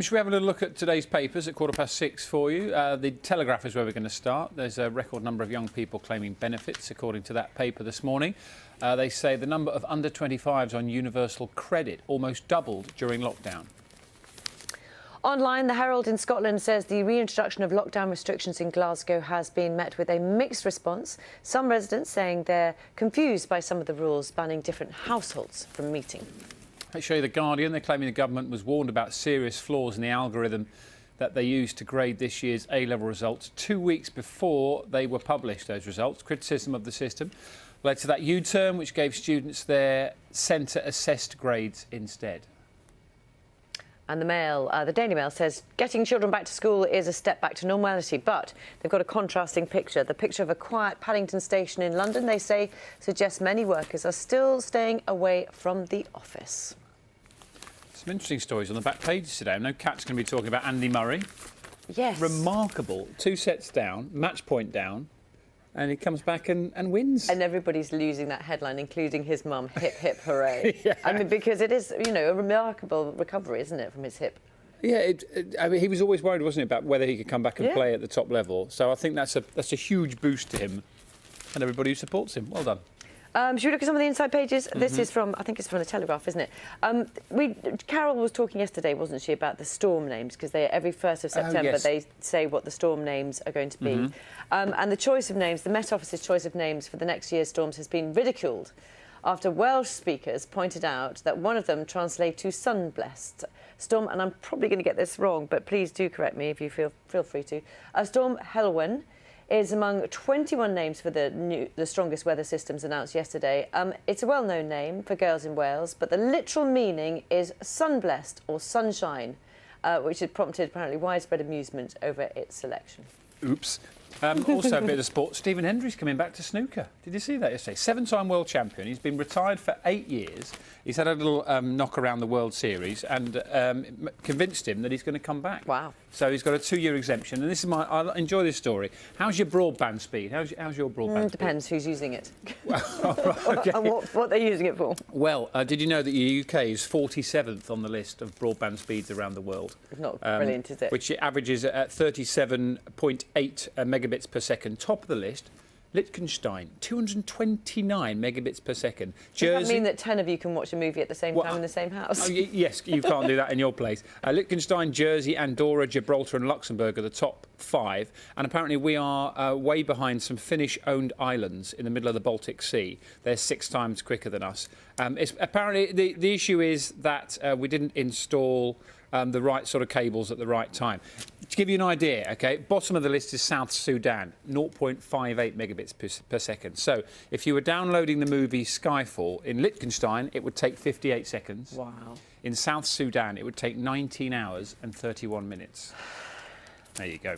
Should we have a little look at today's papers at 6:15 for you? The Telegraph is where we're going to start. There's a record number of young people claiming benefits, according to that paper this morning. They say the number of under-25s on universal credit almost doubled during lockdown. Online, the Herald in Scotland says the reintroduction of lockdown restrictions in Glasgow has been met with a mixed response. Some residents saying they're confused by some of the rules banning different households from meeting. Let's show you The Guardian. They're claiming the government was warned about serious flaws in the algorithm that they used to grade this year's A-level results 2 weeks before they were published, those results. Criticism of the system led to that U-turn, which gave students their centre-assessed grades instead. And the Daily Mail says getting children back to school is a step back to normality, but they've got a contrasting picture. The picture of a quiet Paddington station in London, they say, suggests many workers are still staying away from the office. Some interesting stories on the back pages today. I know Kat's going to be talking about Andy Murray. Yes. Remarkable. 2 sets down, match point down, and he comes back and wins. And everybody's losing that headline, including his mum. Hip, hip, hooray. Yeah. I mean, because it is, you know, a remarkable recovery, isn't it, from his hip? Yeah, I mean, he was always worried, wasn't he, about whether he could come back and play at the top level. So I think that's a huge boost to him and everybody who supports him. Well done. Should we look at some of the inside pages? This is from, I think it's from the Telegraph, isn't it? Carol was talking yesterday, wasn't she, about the storm names, because every 1st of September they say what the storm names are going to be. And the choice of names, the Met Office's choice of names for the next year's storms has been ridiculed after Welsh speakers pointed out that one of them translates to sun-blessed. Storm, and I'm probably going to get this wrong, but please do correct me if you feel free to. Storm Helwen is among 21 names for the strongest weather systems announced yesterday. It's a well-known name for girls in Wales, but the literal meaning is sun-blessed or sunshine, which had prompted apparently widespread amusement over its selection. Oops. Also a bit of sport. Stephen Hendry's coming back to snooker. Did you see that yesterday? 7-time world champion. He's been retired for 8 years. He's had a little knock around the World Series and convinced him that he's going to come back. Wow. So he's got a 2-year exemption. And this is I enjoy this story. How's your broadband speed? How's your broadband speed? Depends who's using it. Okay. And what they're using it for. Well, did you know that the UK is 47th on the list of broadband speeds around the world? Not brilliant, is it? Which averages at 37.8 megabits per second. Top of the list, Liechtenstein, 229 megabits per second. Jersey, does that mean that 10 of you can watch a movie at the same time in the same house? Yes, you can't do that in your place. Liechtenstein, Jersey, Andorra, Gibraltar and Luxembourg are the top 5. And apparently we are way behind some Finnish-owned islands in the middle of the Baltic Sea. They're 6 times quicker than us. Apparently the issue is that we didn't install the right sort of cables at the right time. To give you an idea, OK, bottom of the list is South Sudan, 0.58 megabits per second. So if you were downloading the movie Skyfall in Liechtenstein, it would take 58 seconds. Wow. In South Sudan, it would take 19 hours and 31 minutes. There you go.